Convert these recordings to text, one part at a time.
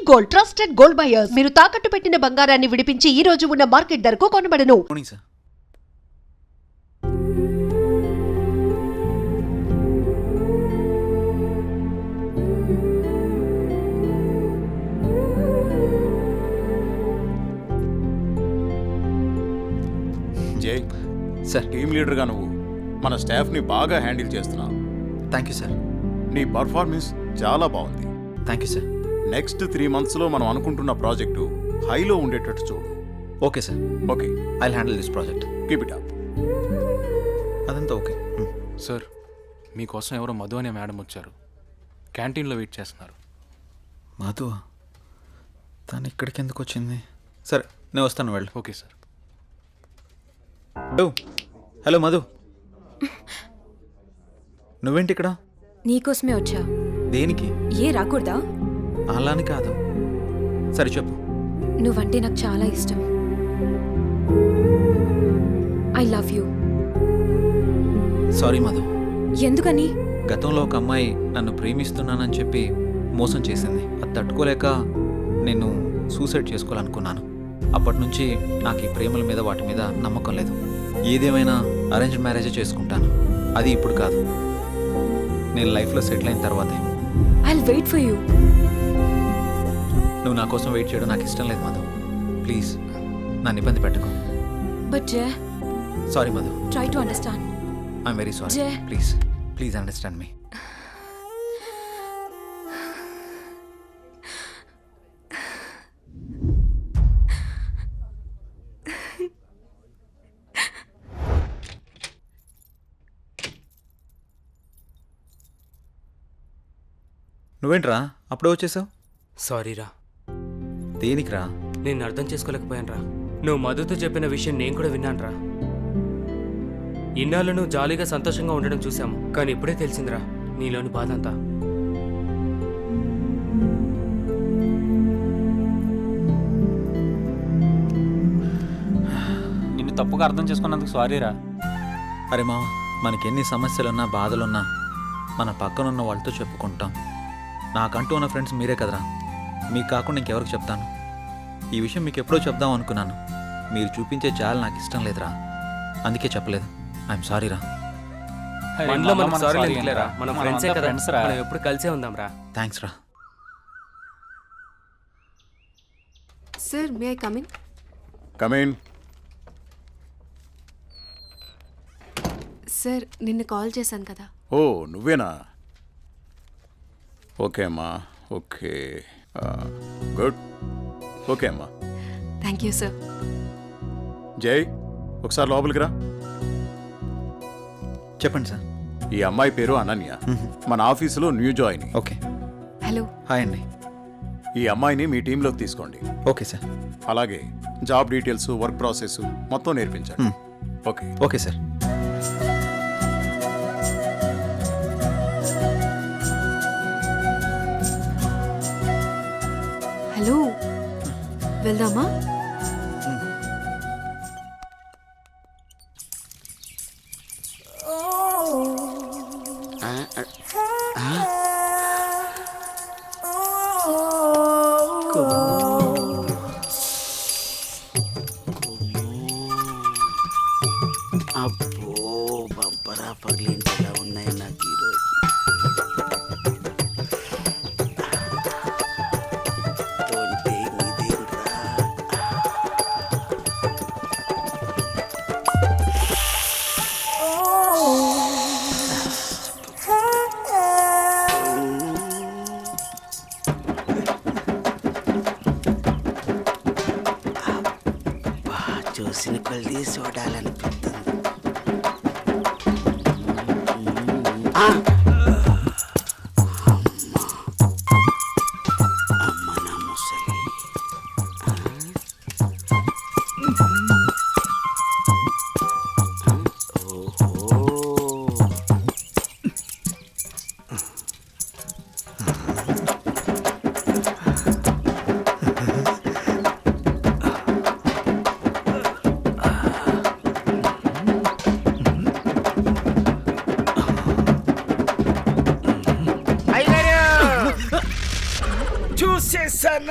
Gold, trusted gold buyers. మీరు తాకట్టు పెట్టిన బంగారాన్ని విడిపించి ఈ రోజు ఉన్న మార్కెట్ ధరకు కొనబడను. Morning sir. Jai sir. Team లీడర్గా నువ్వు మన స్టాఫ్ని బాగా హ్యాండిల్ చేస్తున్నావు. Thank you sir. నీ పర్ఫార్మెన్స్ చాలా బాగుంది. Thank you sir. నెక్స్ట్ 3 monthsలో మనం అనుకుంటున్న ప్రాజెక్టు హైలో ఉండేటట్టు చూడు. Okay sir. Okay, I handle this project. Keep it up. అదంతా ఓకే. సార్, మీకోసం ఎవరో మధు అనే మేడం వచ్చారు. క్యాంటీన్లో వెయిట్ చేస్తున్నారు. మధు తను ఇక్కడికి ఎందుకు వచ్చింది? సరే, నేను వస్తాను, వెళ్ళు. Okay sir. హలో మధు, నువ్వేంటి ఇక్కడ? నీకోసమే వచ్చా. దేనికి? ఏ రాకూడదా? అలాని కాదు. సరే చెప్పు. నువ్వంటే నాకు చాలా ఇష్టం. I love you. Sorry Madhu. ఎందుకని? గతంలో ఒక అమ్మాయి నన్ను ప్రేమిస్తున్నానని చెప్పి మోసం చేసింది. అది తట్టుకోలేక నేను సూసైడ్ చేసుకోవాలనుకున్నాను. అప్పటి నుంచి నాకు ఈ ప్రేమల మీద వాటి మీద నమ్మకం లేదు. ఏదేమైనా అరేంజ్డ్ మ్యారేజే చేసుకుంటాను. అది ఇప్పుడు కాదు, నేను లైఫ్లో సెటిల్ అయిన తర్వాతే. I will wait for you. నువ్వు నా కోసం వెయిట్ చేయడం నాకు ఇష్టం లేదు మధు. ప్లీజ్ నన్ను ఇబ్బంది పెట్టకు. But Jay, sorry Madhu. Try to understand. I'm very sorry. Jay. Please please understand me. నువ్వేంట్రా అప్పుడే వచ్చేసావు? సారీరా, దేనికిరా? నేను అర్థం చేసుకోలేకపోయానురా. నువ్వు మధుతో చెప్పిన విషయం నేను కూడా విన్నానురా. ఇన్నాళ్ళు నువ్వు జాలీగా సంతోషంగా ఉండడం చూసాము, కానీ ఇప్పుడే తెలిసిందిరా నీలోని బాధ అంతా. నిన్ను తప్పుగా అర్థం చేసుకున్నందుకు సారీరా. అరే మామ, మనకి ఎన్ని సమస్యలున్నా బాధలున్నా మన పక్కనున్న వాళ్ళతో చెప్పుకుంటాం. నాకంటూ ఉన్న ఫ్రెండ్స్ మీరే కదరా. మీకు కాకుండా ఇంకెవరికి చెప్తాను? ఈ విషయం మీకు ఎప్పుడో చెప్దాం అనుకున్నాను. మీరు చూపించే జాలి నాకు ఇష్టం లేదురా, అందుకే చెప్పలేదు. ఐఎమ్ సారీరా. మనలో మనం సారీలు ఎందుకులేరా, మనం ఫ్రెండ్సే కదా, మనం ఎప్పుడు కలిసే ఉందాంరా. థ్యాంక్స్ రా. Sir, may I come in? Come in. Sir, నిన్న కాల్ చేశాను కదా. ఓ నువ్వేనా? ఓకే అమ్మా, ఓకే, గుడ్. ఓకే అమ్మా. Thank you sir. జై, ఒకసారి లోపలికి రా. చెప్పండి సార్. ఈ అమ్మాయి పేరు అనన్య, మన ఆఫీసులో new join. Okay. Hello. Hi అండి. ఈ అమ్మాయిని మీ టీంలోకి తీసుకోండి. Okay sir. అలాగే జాబ్ డీటెయిల్స్, వర్క్ ప్రాసెస్ మొత్తం నేర్పించండి. ఓకే. Okay sir. హలో, వెళ్దామా? అబ్బో, బంపరా పగిలించేలా ఉన్నాయి నాకు ఈరోజు. చూసిన కొద్ది చూడాలనిపిస్తుంది. అమ్మ నా ముసలి.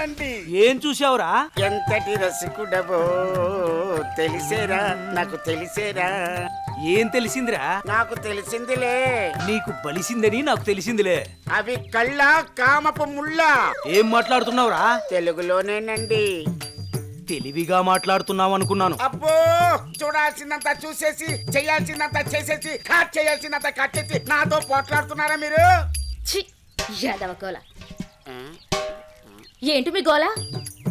చూశానండి. ఏం చూసావురా? ఎంతటి రసికుడవో తెలిసేరా, నాకు తెలిసేరా. ఏం తెలిసిందిరా? నాకు తెలిసిందిలే. నీకు బలిసిందని నాకు తెలిసిందిలే. అవి కళ్ళ కామపు ముళ్ళ. ఏం మాట్లాడుతున్నావురా? తెలుగులోనేనండి. తెలివిగా మాట్లాడుతున్నావు అనుకున్నాను. అబ్బో, చూడాల్సినంత చూసేసి చేయాల్సినంత చేసేసి కట్ చేయాల్సినంత కట్ చేసి నాతో పోట్లాడుతున్నారా మీరు? యాదవ గోల. ఏంటి మీ గోల?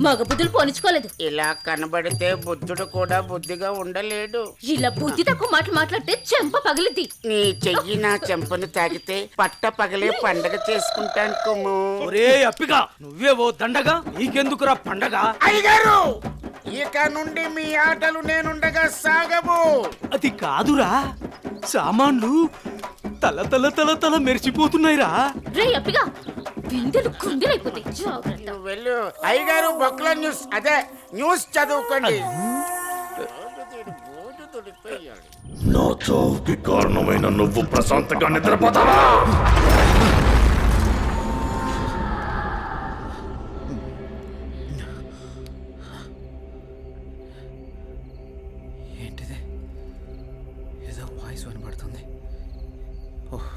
మగ బుద్ధులు పోనిచ్చుకోలేదు. ఇలా కనబడితే బుద్ధుడు కూడా బుద్ధిగా ఉండలేడు. ఇలా బుద్ధి తక్కువ మాటలు మాట్లాడితే చెంప పగిలిద్ది. నీ చెయ్యి నా చెంపను తాకితే పట్ట పగలే పండగ చేసుకుంటాను కొమ్ము. ఒరే అప్పిగా, నువ్వే ఓ దండగా, నీకెందుకురా పండగ? అయ్యగారు, ఇక నుండి మీ ఆటలు నేనుండగా సాగవు. అది కాదురా, సామాన్లు తల తల తల తల మెరిసిపోతున్నాయిరా. రే అప్పిగా, బిందెలు కుందెలైపోతాయి. జాగ్రత్త. నువ్వు వెళ్ళు. అయ్యగారు బొక్కల న్యూస్, అదే న్యూస్ చదువుకోండి. నా చావుకి కారణమైన నువ్వు ప్రశాంతంగా నిద్రపోతావా? ఏంటిది? ఏదో వాయిస్ వినబడుతుంది. ఓహ్.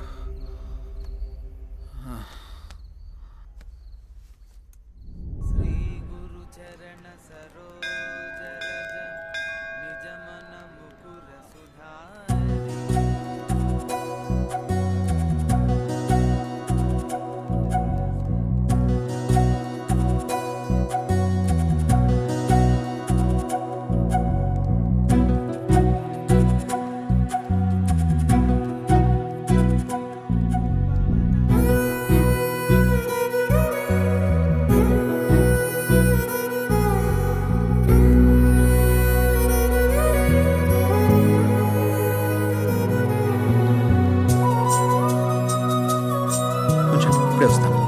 కొంచెం ఇప్పుడే వస్తాను.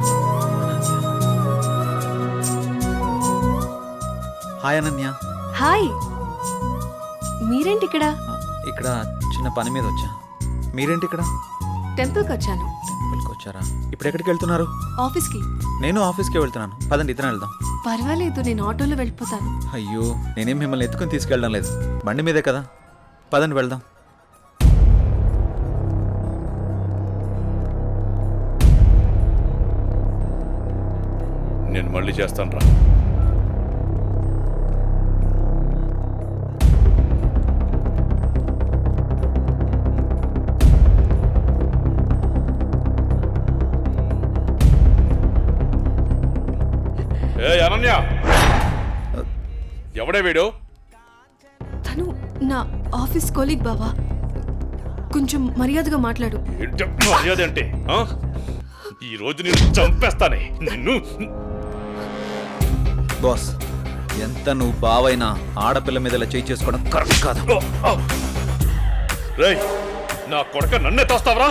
హాయ్ అనన్య. హాయ్, మీరేంటి ఇక్కడ? ఇక్కడ చిన్న పని మీద వచ్చా. మీరేంటి ఇక్కడ? టెంపుల్కి వచ్చాను. టెంపుల్కి వచ్చారా? ఇప్పుడు ఎక్కడికి వెళ్తున్నారు? ఆఫీస్కి. నేను ఆఫీస్కే వెళ్తున్నాను. పదండి, ఇద్దరం వెళ్దాం. పర్వాలేదు, నేను ఆటోలో వెళ్ళిపోతాను. అయ్యో, నేనేం మిమ్మల్ని ఎత్తుకుని తీసుకెళ్ళడం లేదు, బండి మీదే కదా. పదండి వెళ్దాం. నేను మళ్ళీ చేస్తాను రా. ఏ అనన్య, ఎవడే వీడు? తను నా ఆఫీస్ కొలీగ్ బావా. కొంచెం మర్యాదగా మాట్లాడు. ఏంటి మర్యాద అంటే? ఆ? ఈ రోజు నేను చంపేస్తానే నిన్ను. బాస్, ఎంత నువ్వు బావైనా ఆడపిల్ల మీద ఇలా చేయి చేసుకోవడం కరెక్ట్ కాదు. రేయ్, నా కొడక నన్నే తోస్తావరా?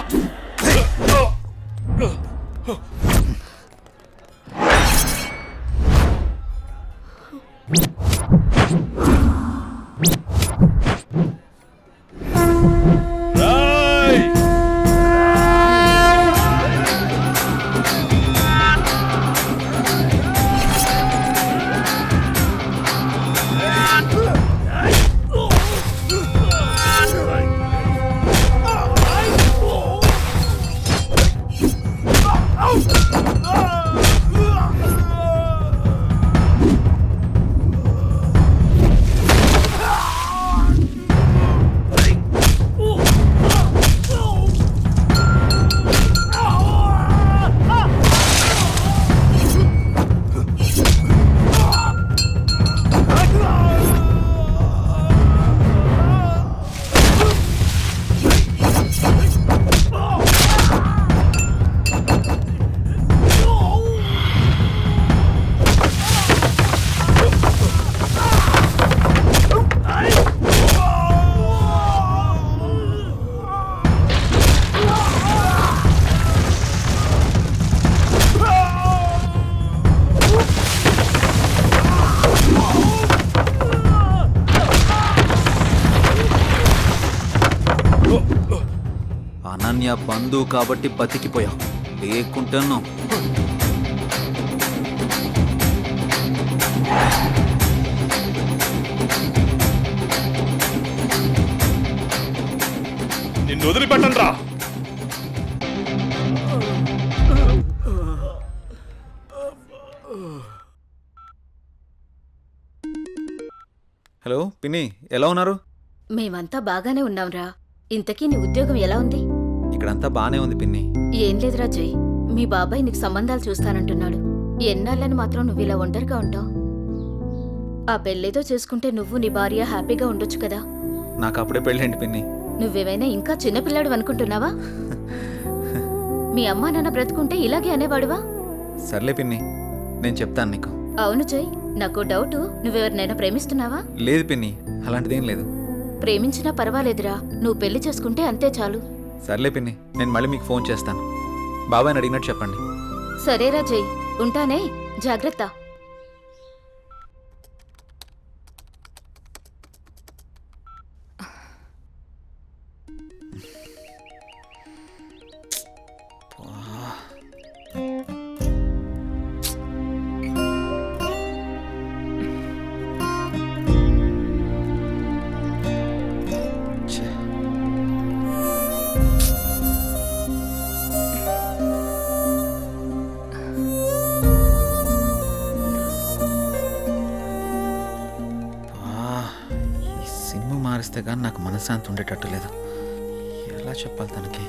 అనన్య బంధువు కాబట్టి బతికిపోయావు, లేకుంటాను వీడిని వదిలిపెట్టండి రా. హలో పిన్ని, ఎలా ఉన్నారు? మేమంతా బాగానే ఉన్నాంరా. ఇంతకీ నీ ఉద్యోగం ఎలా ఉంది? ఇక్కడంతా బానే ఉంది పిన్ని. ఏం లేదురా జై, మీ బాబాయ్ నీకు సంబంధాలు చూస్తానంటున్నాడు. ఎన్నాళ్ళని మాత్రం నువ్వు ఇలా ఒంటరిగా ఉంటావు? ఆ పెళ్ళేదో చేసుకుంటే నువ్వు నీ భార్య హ్యాపీగా ఉండొచ్చు కదా. నాకు అప్పుడే పెళ్ళేంటి పిన్ని? నువ్వేమైనా ఇంకా చిన్నపిల్లాడు అనుకుంటున్నావా? మీ అమ్మా నాన్న బ్రతుకుంటే ఇలాగే అనేవాడువా? సర్లే పిన్ని, నేను చెప్తాను నీకు. అవును జై, నాకు డౌటు, నువ్వెవరినైనా ప్రేమిస్తున్నావా? లేదు పిన్ని, అలాంటిదేం లేదు. ప్రేమించినా పర్వాలేదురా, నువ్వు పెళ్లి చేసుకుంటే అంతే చాలు. సర్లే పిన్ని, నేను మళ్ళీ మీకు ఫోన్ చేస్తాను. బాబాయ్ని అడిగినట్టు చెప్పండి. సరేరా జై, ఉంటానే, జాగ్రత్త. ఛే. ఈ సిమ్ మారిస్తే కానీ నాకు మనశ్శాంతి ఉండేటట్టు లేదు. ఎలా చెప్పాలి తనకి?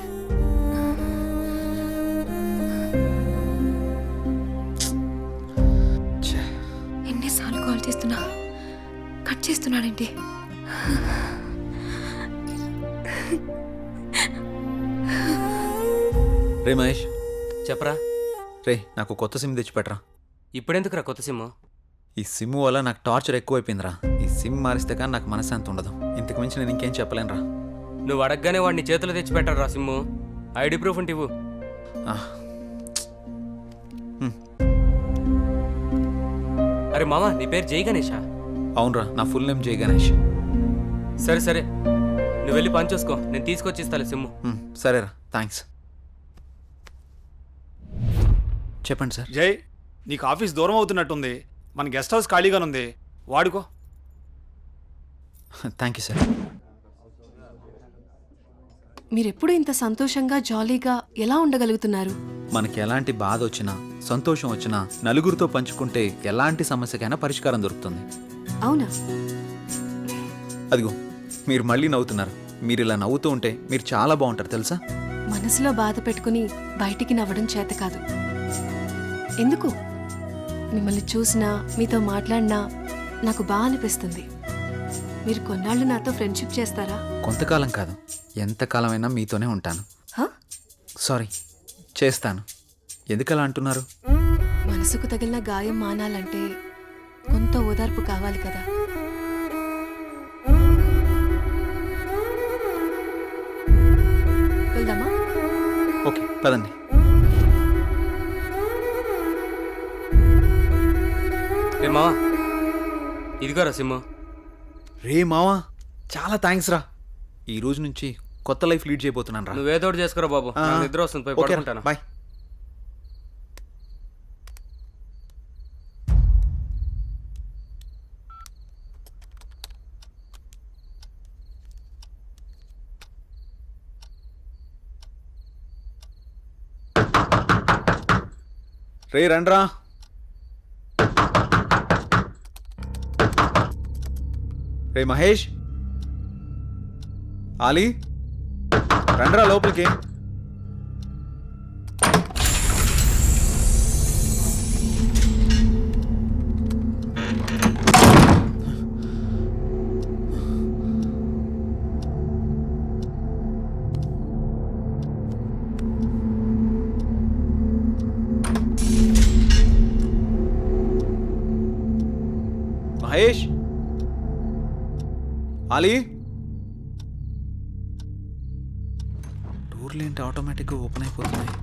ఛే. ఎన్నిసార్లు కాల్ చేస్తున్నా కట్ చేస్తున్నాడేంటి? రే మహేష్, చెప్పరా. రే నాకు కొత్త సిమ్ తెచ్చిపెట్టరా. ఇప్పుడెందుకురా కొత్త సిమ్? ఈ సిమ్ వల్ల నాకు టార్చర్ ఎక్కువైపోయిందిరా. ఈ సిమ్ మారిస్తే కానీ నాకు మనశ్శాంతి ఉండదు. ఇంతకు మించి నేను ఇంకేం చెప్పలేనురా. నువ్వు అడగగానే వాడిని చేతిలో తెచ్చి పెట్టరా సిమ్. ఐడి ప్రూఫ్ ఉంటే ఇవ్వు. అరే మామ, నీ పేరు జై గణేషా? అవునరా, నా ఫుల్ నేమ్ జై గణేష్. సరే సరే, నువ్వు వెళ్ళి పని చూసుకో, నేను తీసుకొచ్చి ఇస్తాలే సిమ్. సరేరా, థ్యాంక్స్. చెప్పండి సార్. జై, నీకు ఆఫీస్ దూరం అవుతున్నట్టుంది. మన గెస్ట్ హౌస్ ఖాళీగానుంది, వాడుకో. Thank you sir. మీరెప్పుడు ఇంత సంతోషంగా జాలీగా ఎలా ఉండగలుగుతున్నారు? మనకి ఎలాంటి బాధ వచ్చినా సంతోషం వచ్చినా నలుగురితో పంచుకుంటే ఎలాంటి సమస్యకైనా పరిష్కారం దొరుకుతుంది. అవునా? అదిగో మీరు మళ్ళీ నవ్వుతున్నారు. మీరు ఇలా నవ్వుతూ ఉంటే మీరు చాలా బాగుంటారు తెలుసా. మనసులో బాధ పెట్టుకుని బయటికి నవ్వడం చేత కాదు. ఎందుకు? మిమ్మల్ని చూసినా మీతో మాట్లాడినా నాకు బాగా అనిపిస్తుంది. మీరు కొన్నాళ్ళు నాతో ఫ్రెండ్షిప్ చేస్తారా? కొంతకాలం కాదు, ఎంతకాలమైనా మీతోనే ఉంటాను. సారీ, చేస్తాను. ఎందుకలా అంటున్నారు? మనసుకు తగిలిన గాయం మానాలంటే కొంత ఓదార్పు కావాలి కదా. వెళ్దామా? ఓకే పదండి. రే మావా, ఇదిగోరా సిమ్. రే మావా, చాలా థ్యాంక్స్ రా. ఈ రోజు నుంచి కొత్త లైఫ్ లీడ్ చేయబోతున్నాను రా. నువ్వేదో ఒకటి చేసుకోరా బాబు, నాకు నిద్ర వస్తుంది, పోయి పడుకుంటాను. బాయ్. రే రండ్రా. రే మహేష్, ఆలీ, రండ్రా లోపలికి. మహేష్, ఆలీ, డోర్లు ఏంటి ఆటోమేటిక్గా ఓపెన్ అయిపోతున్నాయి?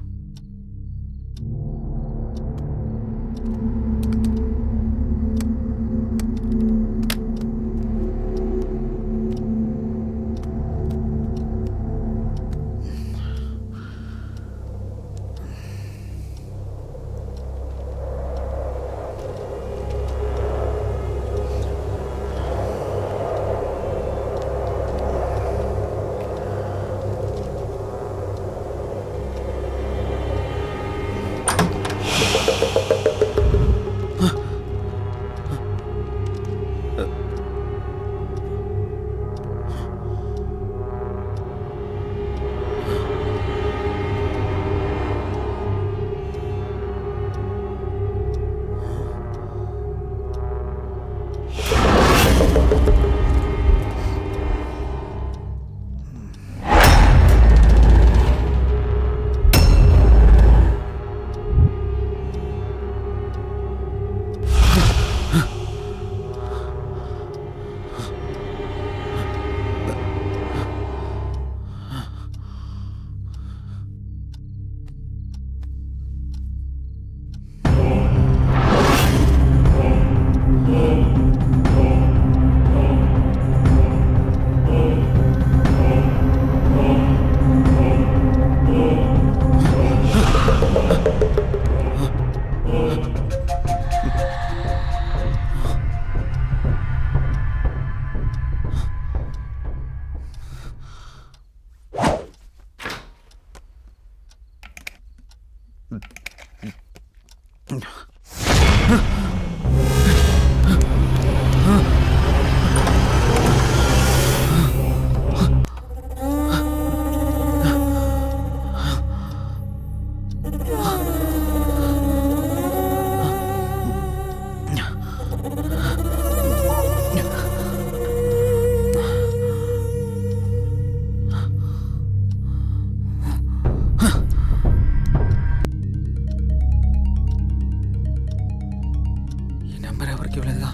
నెంబర్ ఎవరికి ఇవ్వలేదుగా,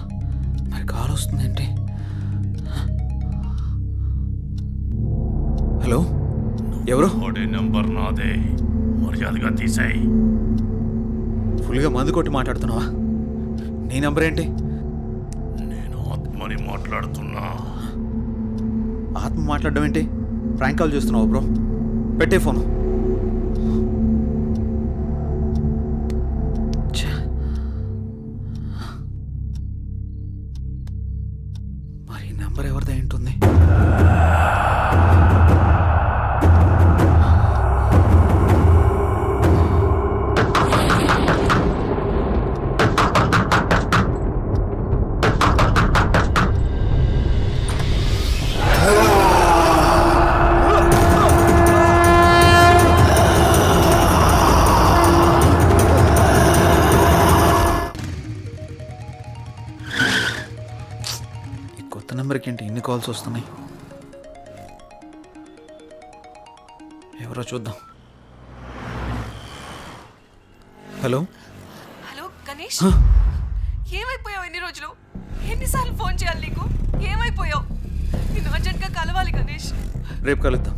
మరి కాల్ వస్తుంది ఏంటి? హలో, ఎవరు? నెంబర్ నాదే, మర్యాదగా తీసేయ్. ఫుల్గా మందు కొట్టి మాట్లాడుతున్నావా? నీ నెంబర్ ఏంటి? నేను ఆత్మని మాట్లాడుతున్నా. ఆత్మ మాట్లాడడం ఏంటి? ప్రాంక్ కాల్ చేస్తున్నావు బ్రో. పెట్టే ఫోను. ఛే. మరి ఈ నెంబర్ ఎవరిదై ఉంటుంది? కొత్త నెంబర్కి ఏంటి ఇన్ని కాల్స్ వస్తున్నాయి? ఎవరో చూద్దాం. హలో. హలో గణేష్, ఏమైపోయావు? ఎన్ని రోజులు, ఎన్నిసార్లు ఫోన్ చేయాలి నీకు? ఏమైపోయావు? నేను అర్జెంట్గా కలవాలి గణేష్. రేపు కలుద్దాం.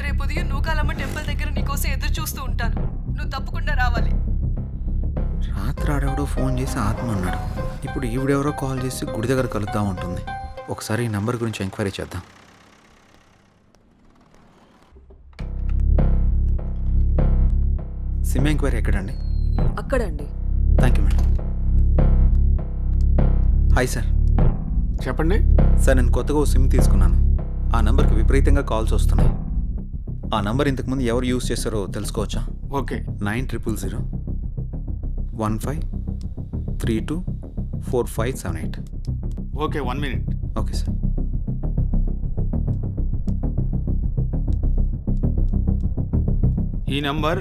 రేపు ఉదయం నూకాలమ్మ టెంపుల్ దగ్గర నీకోసం ఎదురు చూస్తూ ఉంటాను. నువ్వు తప్పకుండా రావాలి. రాత్రి ఆడెవడో ఫోన్ చేసి ఆత్మ అన్నాడు. ఇప్పుడు ఈవిడెవరో కాల్ చేసి గుడి దగ్గర కలుద్దాం ఉంటుంది. ఒకసారి ఈ నెంబర్ గురించి ఎంక్వైరీ చేద్దాం. సిమ్ ఎంక్వైరీ ఎక్కడండి? అక్కడండి. Thank you madam. Hi sir. చెప్పండి. సార్, నేను కొత్తగా ఓ సిమ్ తీసుకున్నాను. ఆ నెంబర్కి విపరీతంగా కాల్స్ వస్తున్నాయి. ఆ నెంబర్ ఇంతకుముందు ఎవరు యూజ్ చేస్తారో తెలుసుకోవచ్చా? Okay. 9000 15324578. Okay, 1 minute. Okay sir. ఈ నంబర్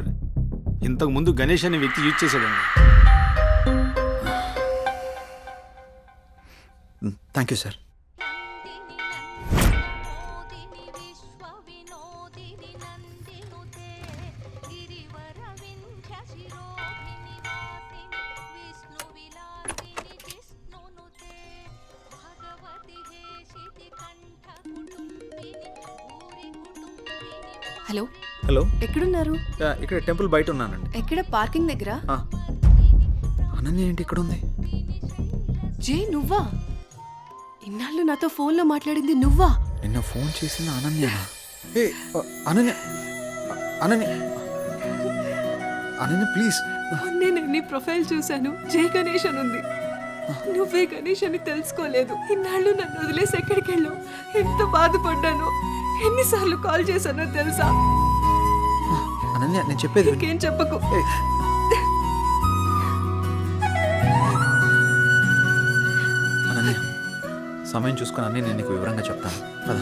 ఇంతకు ముందు గణేష్ అనే వ్యక్తి యూజ్ చేశాడండి. Thank you sir. Hello. Hello, ఎక్కడున్నారు? ఇక్కడ టెంపుల్ బయట ఉన్నానండి. ఎక్కడ? పార్కింగ్ దగ్గర. అనన్య ఏంటి ఇక్కడ ఉంది? జే, నువ్వా? ఇన్నాళ్ళు నాతో ఫోన్లో మాట్లాడింది నువ్వా? నిన్న ఫోన్ చేసింది అనన్య. అనన్య అనన్య అనన్య ప్లీజ్. నేను నీ ప్రొఫైల్ చూశాను, జే గణేష్ అని ఉంది. నువ్వే గణేష్ అని తెలుసుకోలేదు. ఇన్నాళ్ళు నన్ను వదిలేసి ఎక్కడికి వెళ్ళావు? ఎంత బాధపడ్డాను, ఎన్నిసార్లు కాల్ చేశానో తెలుసా? అనన్య, నేను చెప్పేది విను. ఇంకేం చెప్పకు. అనన్య, సమయం చూసుకొని అన్నీ నేను నీకు వివరంగా చెప్తాను. పద.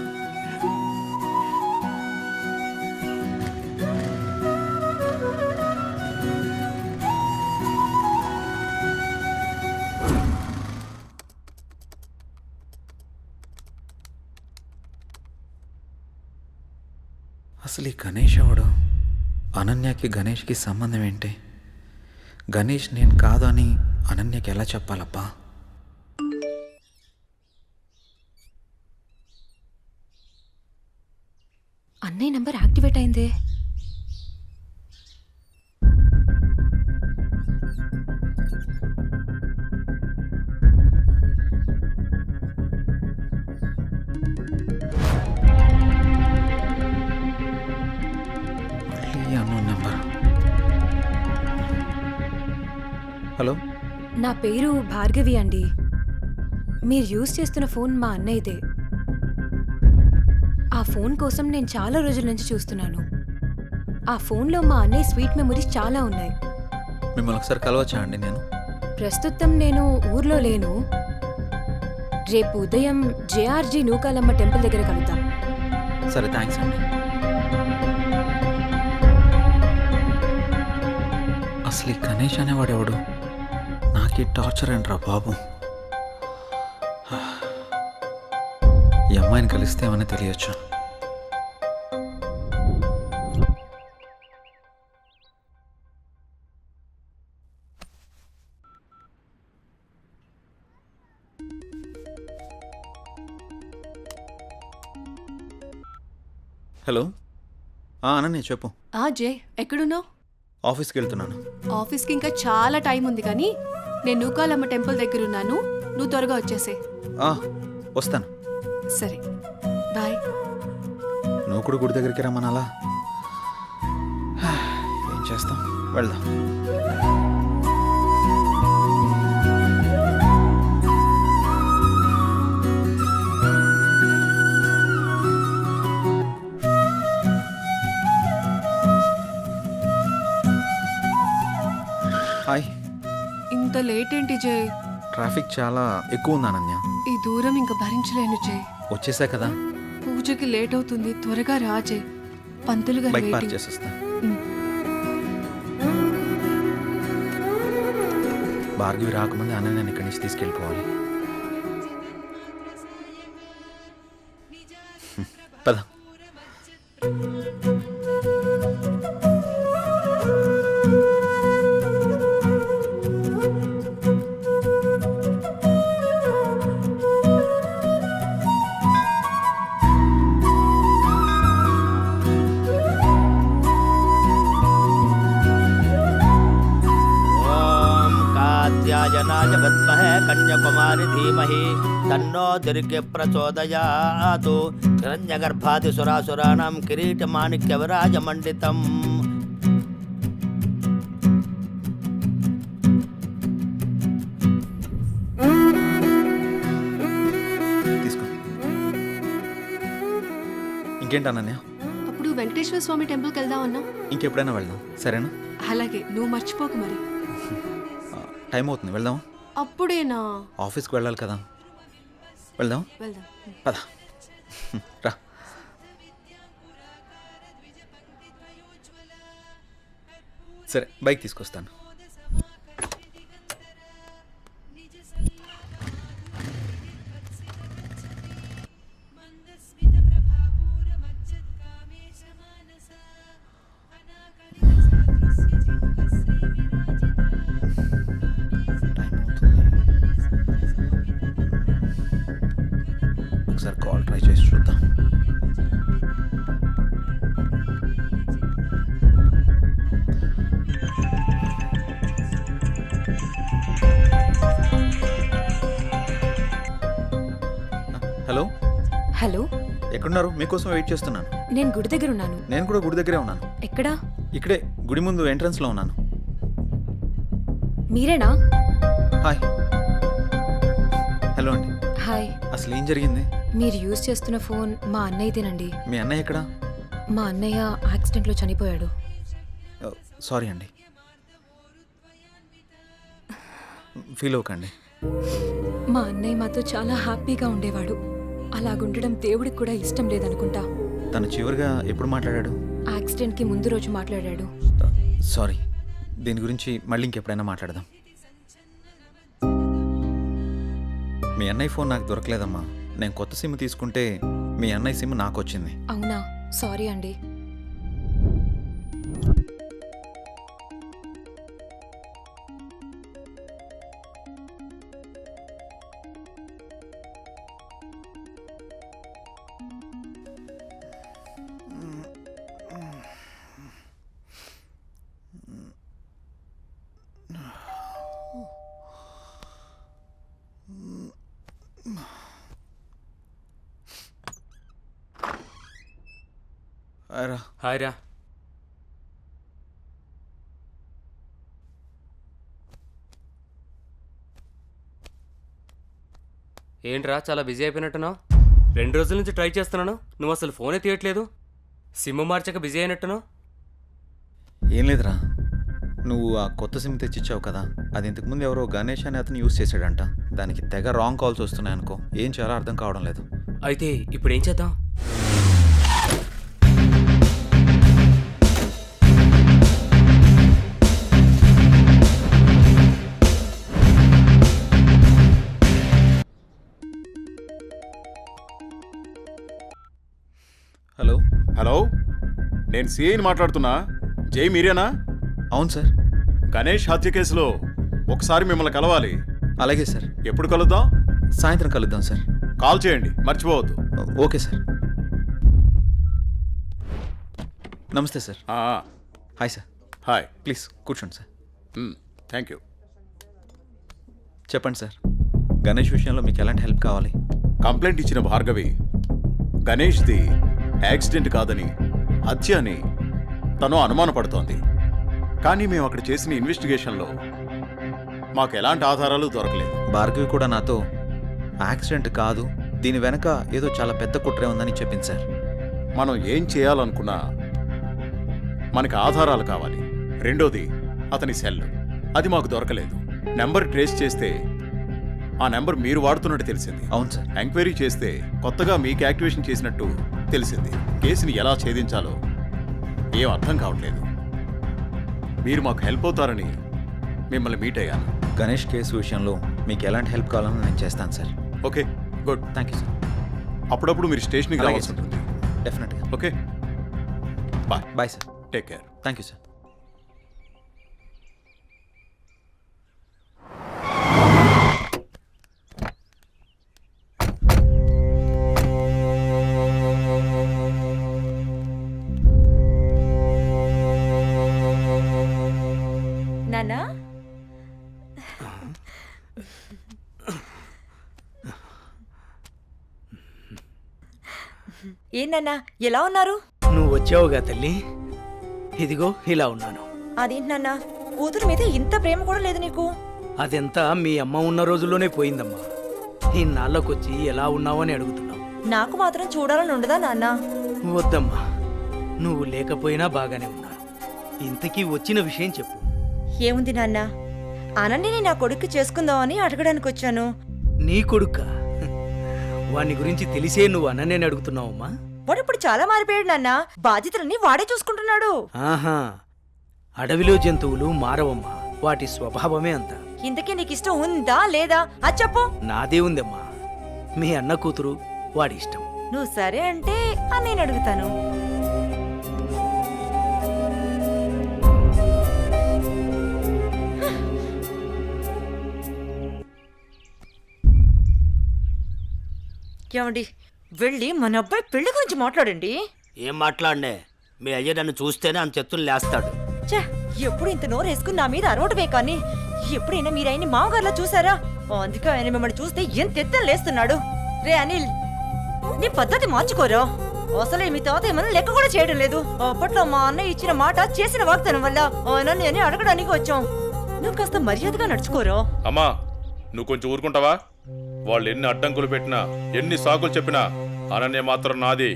అసలు ఈ గణేష్ ఎవడు? అనన్యకి గణేష్కి సంబంధం ఏంటి? గణేష్ నేను కాదు అని అనన్యకి ఎలా చెప్పాలబ్బా? అన్నయ్య నంబర్ యాక్టివేట్ అయిందే. Unknown number. హలో. నా పేరు భార్గవి అండి. మీరు యూజ్ చేస్తున్న ఫోన్ మా అన్నయ్యదే. ఆ ఫోన్ కోసం నేను చాలా రోజుల నుంచి చూస్తున్నాను. ఆ ఫోన్లో మా అన్నయ్య స్వీట్ మెమరీస్ చాలా ఉన్నాయి. మిమ్మల్ని ఒకసారి కలవచ్చా అండి? నేను ప్రస్తుతం నేను ఊర్లో లేను. రేపు ఉదయం జేఆర్జీ నూకాలమ్మ టెంపుల్ దగ్గర కలుద్దాం. సరే, థ్యాంక్స్ అండి. అసలు ఈ గణేష్ అనేవాడు ఎవడు? నాకు టార్చర్ ఏంట్రా బాబు. ఈ అమ్మాయిని కలిస్తే ఏమని తెలియచ్చు. హలో అనన్య చెప్పు. జే ఎక్కడున్నావు? ఆఫీస్కి వెళ్తున్నాను. ఆఫీస్కి ఇంకా చాలా టైం ఉంది కానీ నేను నూకాలమ్మ టెంపుల్ దగ్గర ఉన్నాను, నువ్వు త్వరగా వచ్చేసే. వస్తాను. సరే బాయ్. నువ్వు కూడా గుడి దగ్గరికి రమ్మనాలా? ఏం చేస్తాం, వెళ్దాం. హాయ్. ఇంత లేట్ ఏంటి జయ్? ట్రాఫిక్ చాలా ఎక్కువ ఉంది అనన్య. ఈ దూరం ఇంకా భరించలేను జయ్. వచ్చేసా కదా. పూజకి లేట్ అవుతుంది, త్వరగా రా జయ్. పంతులు గారు బైక్ పార్క్ waiting. చేసేస్తా. భార్గవి రాకముందే అనన్యని ఇక్కడి నుంచి తీసుకెళ్ళిపోవాలి. పద. कात्यायनाय विद्महे कन्याकुमारी धीमहि तन्नो दुर्गे प्रचोदयातु हिरण्यगर्भादिसुरासुराणां किरीटमाणिक्यविराजमण्डितम् తీసుకో. ఇంకేంటి అనన్య? అప్పుడు వెంకటేశ్వర స్వామి టెంపుల్కి వెళ్దాం అన్నా. ఇంకెప్పుడైనా వెళ్దాం, సరేనా? అలాగే, నువ్వు మర్చిపోకు మరి. టైం అవుతుంది, వెళ్దాం. అప్పుడేనా? ఆఫీస్కి వెళ్ళాలి కదా. వెళ్దాం. వెళ్దాం. పద. రా. సరే, బైక్ తీసుకొస్తాను. ఒకసారి కాల్ ట్రై చేసి చూద్దాం. హలో. హలో, ఎక్కడున్నారు? మీకోసం వెయిట్ చేస్తున్నాను. నేను గుడి దగ్గర ఉన్నాను. నేను కూడా గుడి దగ్గరే ఉన్నాను. ఎక్కడా? ఇక్కడే గుడి ముందు ఎంట్రన్స్లో ఉన్నాను. మీరేనా? హాయ్. హలో అండి. హాయ్. అసలు ఏం జరిగింది? మీరు యూజ్ చేస్తున్న ఫోన్ మా అన్నయ్యదేనండి. మీ అన్నయ్య ఎక్కడా? మా అన్నయ్య యాక్సిడెంట్లో చనిపోయాడు. సారీ అండి. ఫీల్ అవ్వకండి. మా అన్నయ్య మాతో చాలా హ్యాపీగా ఉండేవాడు. అలాగుండడం దేవుడికి కూడా ఇష్టం లేదనుకుంటా. తను చివరిగా ఎప్పుడు మాట్లాడాడు? యాక్సిడెంట్కి ముందు రోజు మాట్లాడాడు. సారీ. దీని గురించి మళ్ళీ ఇంకెప్పుడైనా మాట్లాడదాం. మీ అన్నయ్య ఫోన్ నాకు దొరకలేదమ్మా. నేను కొత్త సిమ్ తీసుకుంటే మీ అన్నయ్య సిమ్ నాకు వచ్చింది. అవునా? సారీ అండి. హాయ్ రా. ఏంట్రా చాలా బిజీ అయిపోయినట్టున్నావు? 2 రోజుల నుంచి ట్రై చేస్తున్నాను, నువ్వు అసలు ఫోనే తీయట్లేదు. సిమ్ మార్చక బిజీ అయినట్టున్నావు. ఏం లేదురా, నువ్వు ఆ కొత్త సిమ్ తెచ్చిచ్చావు కదా, అది ఇంతకుముందు ఎవరో గణేష్ అనే అతను యూజ్ చేశాడంట. దానికి తెగ రాంగ్ కాల్స్ వస్తున్నాయి అనుకో. ఏం చేయాలో అర్థం కావడం లేదు. అయితే ఇప్పుడు ఏం చేద్దాం? హలో. హలో, నేను సిఐని మాట్లాడుతున్నా. జై మీరేనా? అవును సార్. గణేష్ హత్య కేసులో ఒకసారి మిమ్మల్ని కలవాలి. అలాగే సార్. ఎప్పుడు కలుద్దాం? సాయంత్రం కలుద్దాం సార్. కాల్ చేయండి, మర్చిపోవద్దు. Okay sir. నమస్తే sir. Hi sir. Hi. Please కూర్చోండి సార్. Thank you. చెప్పండి సార్, గణేష్ విషయంలో మీకు ఎలాంటి హెల్ప్ కావాలి? కంప్లైంట్ ఇచ్చిన భార్గవి గణేష్ది యాక్సిడెంట్ కాదని హత్య అని తను అనుమానపడుతోంది. కానీ మేము అక్కడ చేసిన ఇన్వెస్టిగేషన్లో మాకు ఎలాంటి ఆధారాలు దొరకలేదు. భార్గవి కూడా నాతో యాక్సిడెంట్ కాదు, దీని వెనక ఏదో చాలా పెద్ద కుట్రే ఉందని చెప్పింది సార్. మనం ఏం చేయాలనుకున్నా మనకి ఆధారాలు కావాలి. రెండోది అతని సెల్, అది మాకు దొరకలేదు. నెంబర్ ట్రేస్ చేస్తే ఆ నెంబర్ మీరు వాడుతున్నట్టు తెలిసింది. అవును సార్. ఎంక్వైరీ చేస్తే కొత్తగా మీకు యాక్టివేషన్ చేసినట్టు తెలిసింది. కేసుని ఎలా ఛేదించాలో ఏం అర్థం కావట్లేదు. మీరు మాకు హెల్ప్ అవుతారని మిమ్మల్ని మీట్ అయ్యాను. గణేష్ కేసు విషయంలో మీకు ఎలాంటి హెల్ప్ కావాలని నేను చేస్తాను sir. Okay, good. Thank you sir. అప్పుడప్పుడు మీరు స్టేషన్కి అలాగే రావాల్సి సార్. ఉంటుంది. డెఫినెట్గా. Okay, bye. Bye sir. Take care. Thank you sir. నానా ఏంటన్నా ఎలా ఉన్నారు? నువ్వు వచ్చావుగా తల్లి, ఇదిగో ఇలా ఉన్నాను. అదేంటి నాన్న, కూతురు మీద ఇంత ప్రేమ కూడా లేదు నీకు? అదెంతా మీ అమ్మ ఉన్న రోజుల్లోనే పోయిందమ్మా. ఇన్నాళ్ళకొచ్చి ఎలా ఉన్నావని అడుగుతున్నావు. నాకు మాత్రం చూడాలని ఉండదా నాన్న? వద్దమ్మా, నువ్వు లేకపోయినా బాగానే ఉన్నాను. ఇంతకీ వచ్చిన విషయం చెప్పు. ఏముంది నాన్న, అనన్యని నా కొడుక్కి చేసుకుందామని అడగడానికి వచ్చాను. నీ కొడుక్క? వాని గురించి తెలిసే నువ్వు అనన్యని అడుగుతున్నావమ్మా? వాడు ఇప్పుడు చాలా మారిపోయాడు నాన్న, బాధ్యతలన్నీ వాడే చూసుకుంటున్నాడు. ఆహా, అడవిలో జంతువులు మారవమ్మా, వాటి స్వభావమే అంత. ఇంతకీ నీకు ఇష్టం ఉందా లేదా అది చెప్పు. నాదే ఉందమ్మా, మీ అన్న కూతురు, వాడి ఇష్టం. నువ్వు సరే అంటే నేను అడుగుతాను. ఏమండి, వెళ్ళి మన అబ్బాయి పెళ్లి గురించి మాట్లాడండి. ఏం మాట్లాడనే, మీ అయ్య నన్ను చూస్తేనే అంత చెత్తులు లేస్తాడు. ఛే, ఎప్పుడు ఇంత నోరు వేసుకుని నా మీద అరవటమే కానీ ఎప్పుడైనా మీరు ఆయన్ని మామగారిలా చూసారా? అందుకే ఆయన మిమ్మల్ని చూస్తే ఎంత ఎత్తని లేస్తున్నాడు. రే అనిల్, నీ పద్ధతి మార్చుకోరా. అసలే మీ తాత ఏమన్నా లెక్క కూడా చేయడం లేదు. అప్పట్లో మా అన్నయ్య ఇచ్చిన మాట చేసిన వాగ్దానం వల్ల ఆయన నేను అడగడానికి వచ్చాం. నువ్వు కాస్త మర్యాదగా నడుచుకోరా. అమ్మా, నువ్వు కొంచెం ఊరుకుంటావా? వాళ్ళు ఎన్ని అడ్డంకులు పెట్టినా, ఎన్ని సాకులు చెప్పినా అనన్య మాత్రం నాది.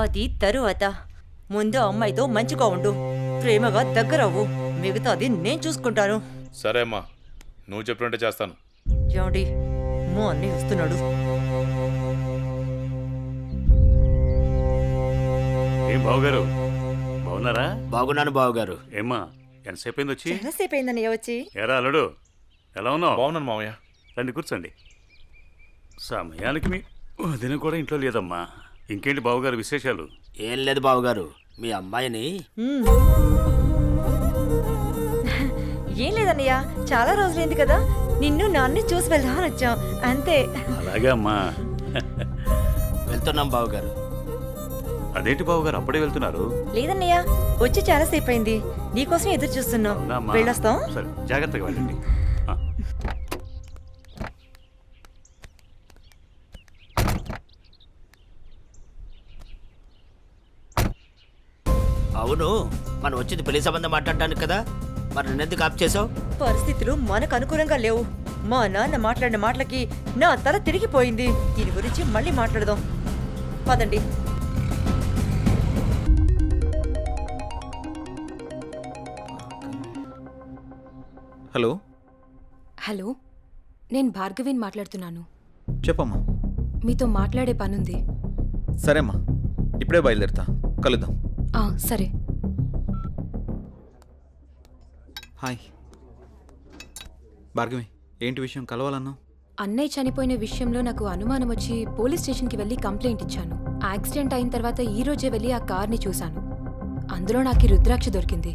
అది తరువాత. ముందు అమ్మాయితో మంచిగా ఉండు, ప్రేమగా దగ్గరవ్వు. మిగతాది నేను చూసుకుంటాను. సరే అమ్మా, నువ్వు చెప్పినట్టే చేస్తాను. ఏమండి, మా అన్నయ్య వస్తున్నాడు. ఏం బావగారు, బాగున్నారా? బాగున్నాను బావగారు. ఏమ్మా, ఎంతసేపు అయింది వచ్చి? చాలాసేపు అయిందన్నయ్య వచ్చి. ఎరా అల్లుడు, ఎలా ఉన్నావు? బాగున్నాను మామయ్య. రండి కూర్చోండి. సమయానికి మీ వదిన కూడా ఇంట్లో లేదమ్మా. ఇంకేంటి బావగారు విశేషాలు? ఏం లేదు బావగారు, మీ అమ్మాయిని ఏం లేదన్నయ్య, చాలా రోజులైంది కదా, నిన్ను నాన్ని చూసి వెళ్దామని వచ్చాం అంతే. అలాగే అమ్మా. వెళ్తున్నాం బావగారు. అదేంటి బావగారు అప్పుడే వెళ్తున్నారు? లేదన్నయ్య, వచ్చి చాలాసేపు అయింది, నీకోసం ఎదురు చూస్తున్నాం. వెళ్ళొస్తాం. సరే, జాగ్రత్తగా వెళ్ళండి. అవును, మనం వచ్చింది పెళ్లి సంబంధం మాట్లాడడానికి కదా, మరి నన్నెందుకు ఆప్ చేసావు? పరిస్థితులు మనకు అనుకూలంగా లేవు. మా నాన్న మాట్లాడిన మాటలకి నా తల తిరిగిపోయింది. దీని గురించి మళ్ళీ మాట్లాడదాం, పదండి. హలో. హలో, నేను భార్గవిని మాట్లాడుతున్నాను. చెప్పమ్మా. మీతో మాట్లాడే పనుంది. సరేమ్మా, ఇప్పుడే బయలుదేరుతా, కలుద్దాం. సరే. హాయ్ భార్గవి, ఏంటి విషయం కలవాలన్నావు? అన్నయ్య చనిపోయిన విషయంలో నాకు అనుమానం వచ్చి పోలీస్ స్టేషన్కి వెళ్ళి కంప్లైంట్ ఇచ్చాను. యాక్సిడెంట్ అయిన తర్వాత ఈ రోజే వెళ్ళి ఆ కార్ని చూశాను. అందులో నాకు రుద్రాక్ష దొరికింది.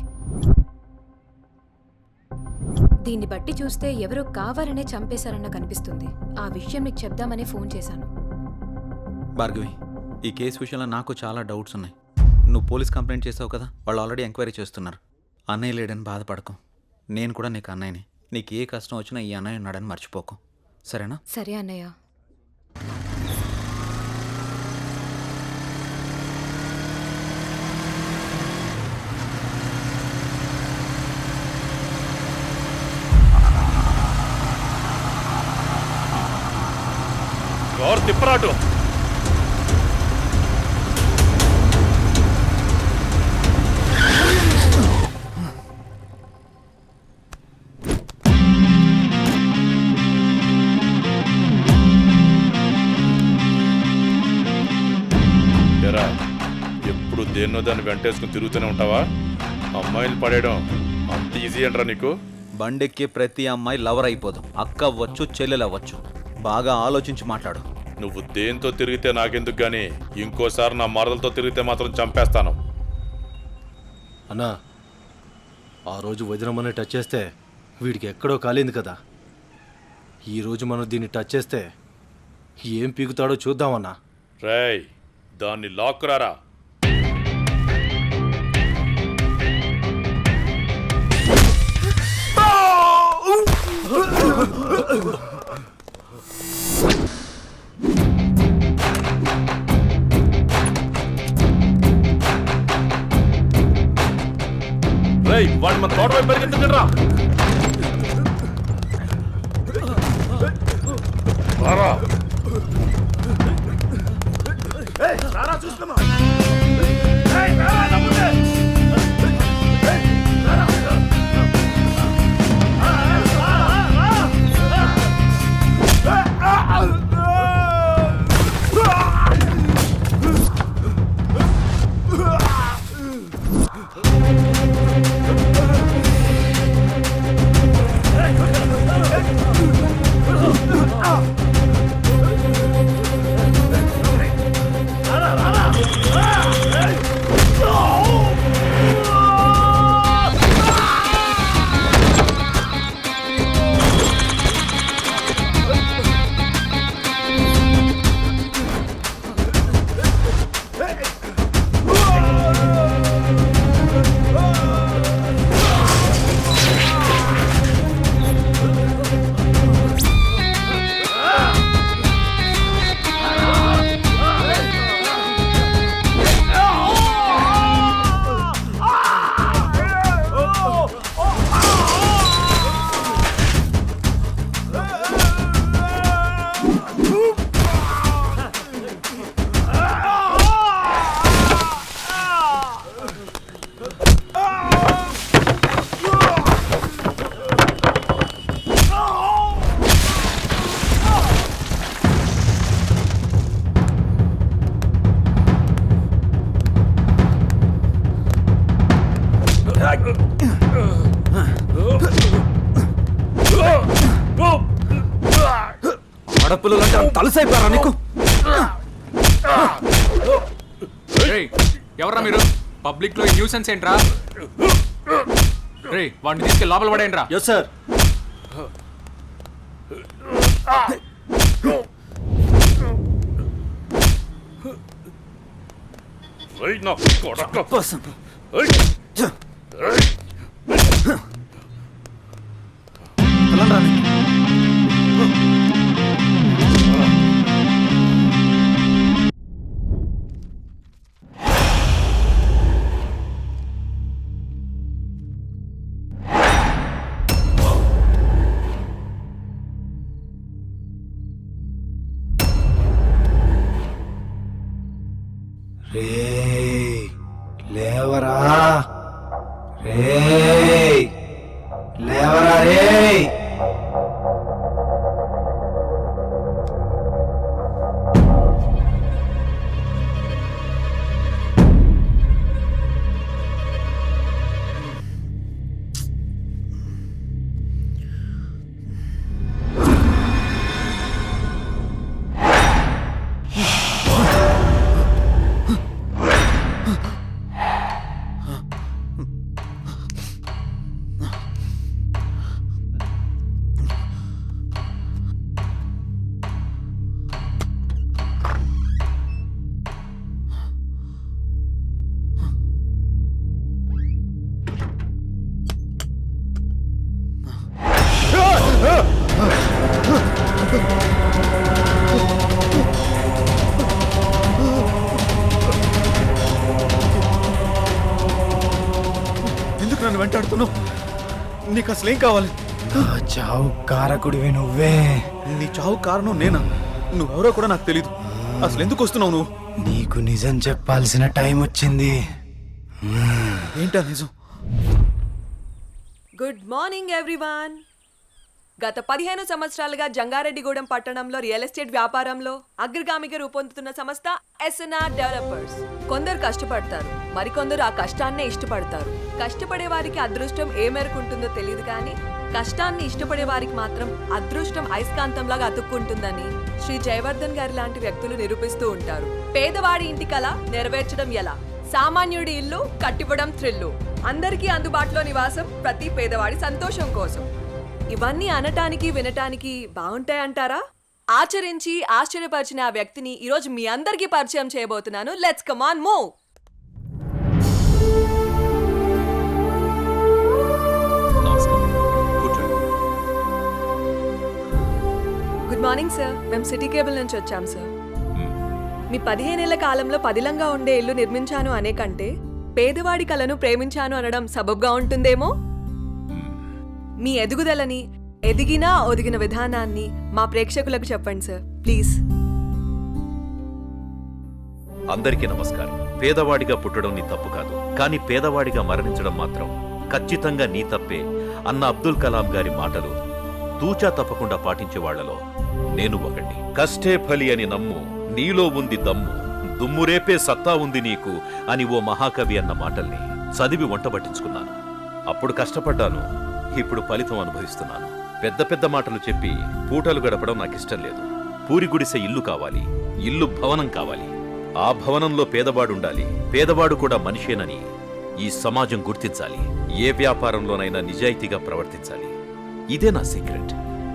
దీన్ని బట్టి చూస్తే ఎవరో కావాలనే చంపేశారన్న కనిపిస్తుంది. ఆ విషయం నీకు చెప్దామని ఫోన్ చేశాను. భార్గవి, ఈ కేసు విషయంలో నాకు చాలా డౌట్స్ ఉన్నాయి. నువ్వు పోలీస్ కంప్లైంట్ చేసావు కదా, వాళ్ళు ఆల్రెడీ ఎంక్వైరీ చేస్తున్నారు. అన్నయ్య లేడని బాధపడకు, నేను కూడా నీకు అన్నయ్యని. నీకు ఏ కష్టం వచ్చినా ఈ అన్నయ్య ఉన్నాడని మర్చిపోకు, సరేనా? సరే అన్నయ్య. తిప్పరాటు ఎప్పుడు దేన్నో దాన్ని వెంటేసుకుని తిరుగుతూనే ఉంటావా? అమ్మాయిలు పడేయడం అంత ఈజీ అంటారా నీకు? బండెక్కే ప్రతి అమ్మాయి లవర్ అయిపోదు. అక్క అవ్వచ్చు, చెల్లెలు అవ్వచ్చు. బాగా ఆలోచించి మాట్లాడు. నువ్వు దేంతో తిరిగితే నాకెందుకు గానీ ఇంకోసారి నా మరదలతో తిరిగితే మాత్రం చంపేస్తాను. అన్నా, ఆ రోజు వదినమ్మని టచ్ చేస్తే వీడికి ఎక్కడో కాలింది కదా. ఈరోజు మనం దీన్ని టచ్ చేస్తే ఏం పీకుతాడో చూద్దామన్నా. రేయ్, దాన్ని లాక్కురారా. వాడు మన తోట వైపు పరిగెత్తుకుంటురా. చూస్తున్నా ఆడపిల్లలంటే అంత తలసైపోయారా నీకు? ఎవర్రా మీరు? పబ్లిక్ లో న్యూసెన్స్ ఏంట్రా? రే, వాడిని తీసుకెళ్ళి లోపల పడేయండిరా. Yes sir. లేవరా. ఎందుకు నన్ను వెంటాడుతున్నావు? నీకు అసలు ఏం కావాలి? చావు కారకుడివి నువ్వే. నీ చావు కారణం నేనా? నువ్వెవరో కూడా నాకు తెలీదు. అసలు ఎందుకు వస్తున్నావు నువ్వు? నీకు నిజం చెప్పాల్సిన టైం వచ్చింది. ఏంటా నిజం? Good morning everyone. గత 15 సంవత్సరాలుగా జంగారెడ్డిగూడెం పట్టణంలో రియల్ ఎస్టేట్ వ్యాపారంలో అగ్రగామిగా రూపొందుతున్న సంస్థ ఎస్ఎన్ఆర్ డెవలపర్స్. కొందరు కష్టపడతారు, మరికొందరు ఆ కష్టాన్నే ఇష్టపడతారు. కష్టపడే వారికి అదృష్టం ఏ మేరకు ఉంటుందో తెలియదు, కానీ కష్టాన్ని ఇష్టపడే వారికి మాత్రం అదృష్టం అయస్కాంతంలాగా అతుక్కుంటుందని శ్రీ జయవర్ధన్ గారి లాంటి వ్యక్తులు నిరూపిస్తూ ఉంటారు. పేదవాడి ఇంటి కల నెరవేర్చడం ఎలా, సామాన్యుడి ఇల్లు కట్టివ్వడం థ్రిల్లు, అందరికీ అందుబాటులో నివాసం ప్రతి పేదవాడి సంతోషం కోసం. ఇవన్నీ అనటానికి వినటానికి బాగుంటాయంటారా? ఆచరించి ఆశ్చర్యపరిచిన ఆ వ్యక్తిని ఈరోజు మీ అందరికీ పరిచయం చేయబోతున్నాను. Let's come on move. Good morning sir. మేము సిటీ కేబుల్ నుంచి వచ్చాం సార్. మీ 15 ఏళ్ల కాలంలో పదిలంగా ఉండే ఇల్లు నిర్మించాను అనే కంటే పేదవాడి కలను ప్రేమించాను అనడం సబబ్గా ఉంటుందేమో. మీ ఎదుగుదలని, ఎదిగినా ఒదిగిన విధానాన్ని మా ప్రేక్షకులకు చెప్పండి సార్ ప్లీజ్. అందరికీ నమస్కారం. పేదవాడిగా పుట్టడం నీ తప్పు కాదు, కానీ పేదవాడిగా మరణించడం మాత్రం ఖచ్చితంగా నీ తప్పే అన్న అబ్దుల్ కలాం గారి మాటలు తూచా తప్పకుండా పాటించే వాళ్లలో నేను ఒకటి. కష్టే ఫలి అని నమ్ము, నీలో ఉంది దమ్ము, దుమ్మురేపే సత్తా ఉంది నీకు అని ఓ మహాకవి అన్న మాటల్ని చదివి వంటబట్టించుకున్నాను. అప్పుడు కష్టపడ్డాను, ఇప్పుడు ఫలితం అనుభవిస్తున్నాను. పెద్ద పెద్ద మాటలు చెప్పి పూటలు గడపడం నాకిష్టం లేదు. పూరి గుడిసె ఇల్లు కావాలి, ఇల్లు భవనం కావాలి. ఆ భవనంలో పేదవాడుండాలి, పేదవాడు కూడా మనిషేనని ఈ సమాజం గుర్తించాలి. ఏ వ్యాపారంలోనైనా నిజాయితీగా ప్రవర్తించాలి. ఇదే నా సీక్రెట్.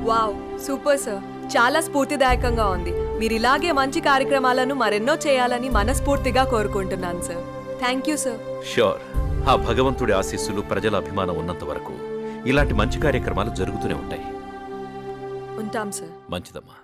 Wow, super sir. చాలా స్ఫూర్తిదాయకంగా ఉంది. మీరు ఇలాగే మంచి కార్యక్రమాలను మరెన్నో చేయాలని మనస్ఫూర్తిగా కోరుకుంటున్నాను sir. Thank you sir. Sure. ఆ భగవంతుడి ఆశీస్సులు, ప్రజల అభిమానం ఉన్నంత వరకు ఇలాంటి మంచి కార్యక్రమాలు జరుగుతూనే ఉంటాయి. ఉంటాం సార్. మంచిదమ్మా.